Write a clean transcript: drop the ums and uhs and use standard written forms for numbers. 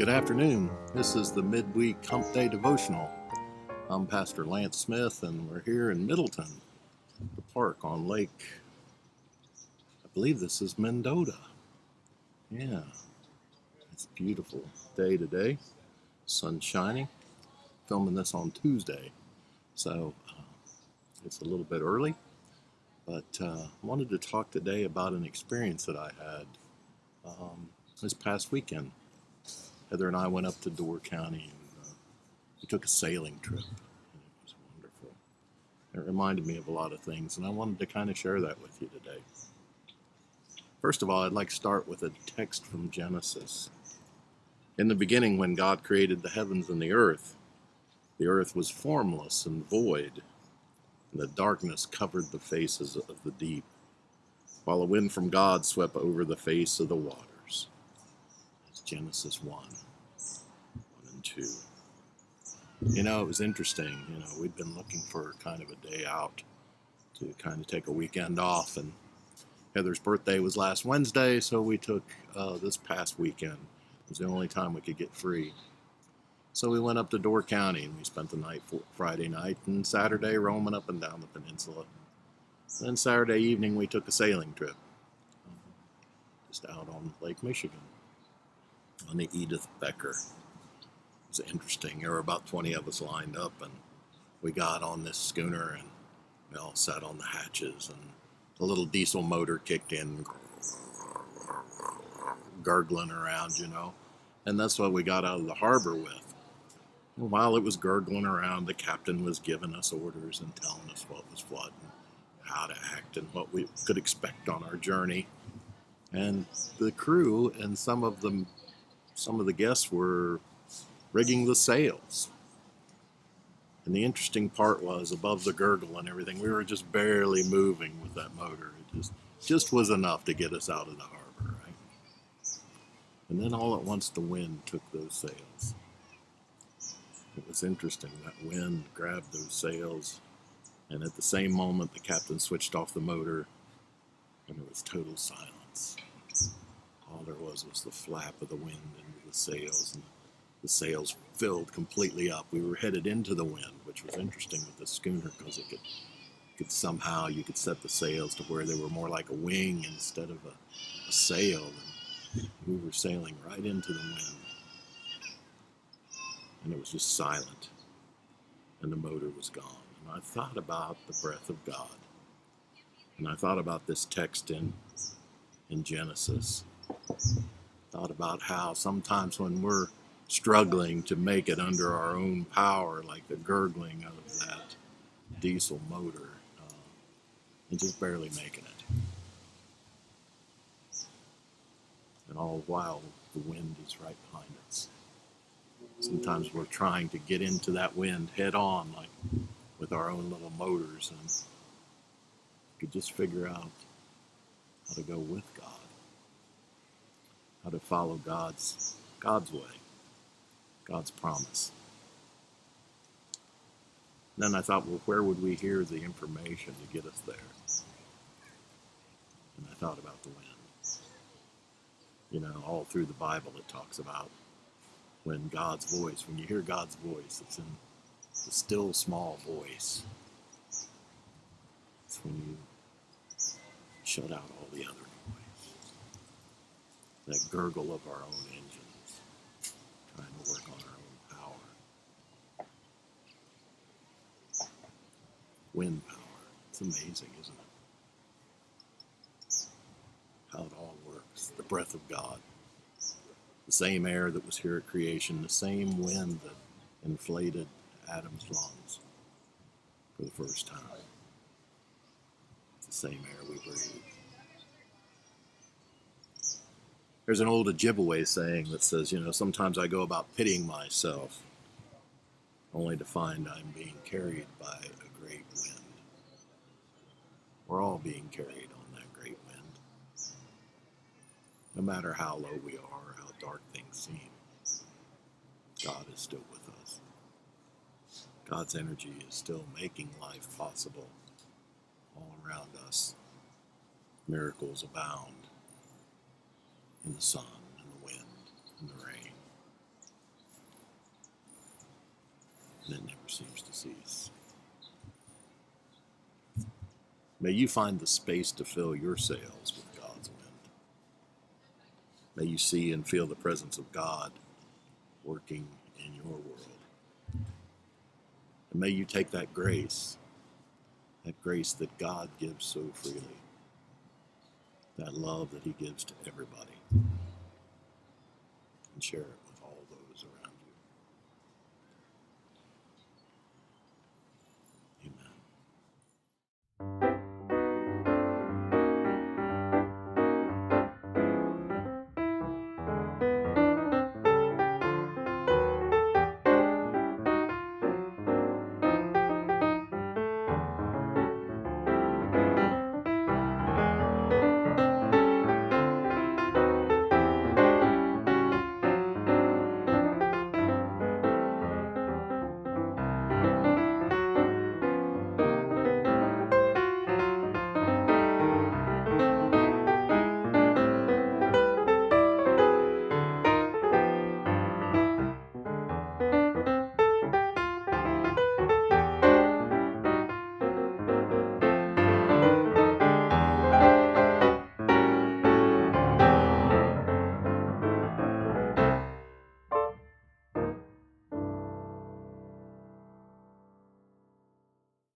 Good afternoon. This is the midweek Hump Day Devotional. I'm Pastor Lance Smith, and we're here in Middleton, the park on Lake, I believe this is Mendota. Yeah, it's a beautiful day today. Sun shining. Filming this on Tuesday, so it's a little bit early, but I wanted to talk today about an experience that I had this past weekend. Heather and I went up to Door County and we took a sailing trip, and it was wonderful. It reminded me of a lot of things, and I wanted to kind of share that with you today. First of all, I'd like to start with a text from Genesis. In the beginning, when God created the heavens and the earth was formless and void, and the darkness covered the faces of the deep, while a wind from God swept over the face of the waters. That's Genesis 1 and 2. It was interesting. We'd been looking for kind of a day out to kind of take a weekend off, and Heather's birthday was last Wednesday, so we took this past weekend. It was the only time we could get free. So we went up to Door County, and we spent the night, Friday night and Saturday, roaming up and down the peninsula. Then Saturday evening, we took a sailing trip, just out on Lake Michigan, on the Edith Becker. It was interesting. There were about 20 of us lined up, and we got on this schooner, and we all sat on the hatches, and the little diesel motor kicked in, gurgling around, and that's what we got out of the harbor with. While it was gurgling around, the captain was giving us orders and telling us what was what and how to act and what we could expect on our journey. And the crew and some of the guests were rigging the sails. And the interesting part was, above the gurgle and everything, we were just barely moving with that motor. It just was enough to get us out of the harbor, right? And then all at once the wind took those sails. It was interesting. That wind grabbed those sails, and at the same moment the captain switched off the motor, and it was total silence. All there was the flap of the wind into the sails, and the sails filled completely up. We were headed into the wind, which was interesting with the schooner, because it could somehow, you could set the sails to where they were more like a wing instead of a sail, and we were sailing right into the wind. And it was just silent, and the motor was gone. And I thought about the breath of God, and I thought about this text in Genesis. Thought about how sometimes when we're struggling to make it under our own power, like the gurgling of that diesel motor, and just barely making it. And all the while, the wind is right behind us. Sometimes we're trying to get into that wind head on, like with our own little motors, and we could just figure out how to go with God, how to follow God's way, God's promise. And then I thought, well, where would we hear the information to get us there? And I thought about the wind. All through the Bible it talks about when you hear God's voice, it's in the still small voice. It's when you shut out all the other noise. That gurgle of our own engines, trying to work on our own power. Wind power. It's amazing, isn't it? How it all works. The breath of God. The same air that was here at creation, the same wind that inflated Adam's lungs for the first time. It's the same air we breathe. There's an old Ojibwe saying that says, sometimes I go about pitying myself, only to find I'm being carried by a great wind. We're all being carried on that great wind. No matter how low we are, how dark things seem, God is still with us. God's energy is still making life possible all around us. Miracles abound in the sun and the wind and the rain. and it never seems to cease. May you find the space to fill your sails with God's wind. May you see and feel the presence of God working in your world. And may you take that grace that God gives so freely, that love that he gives to everybody, and share it.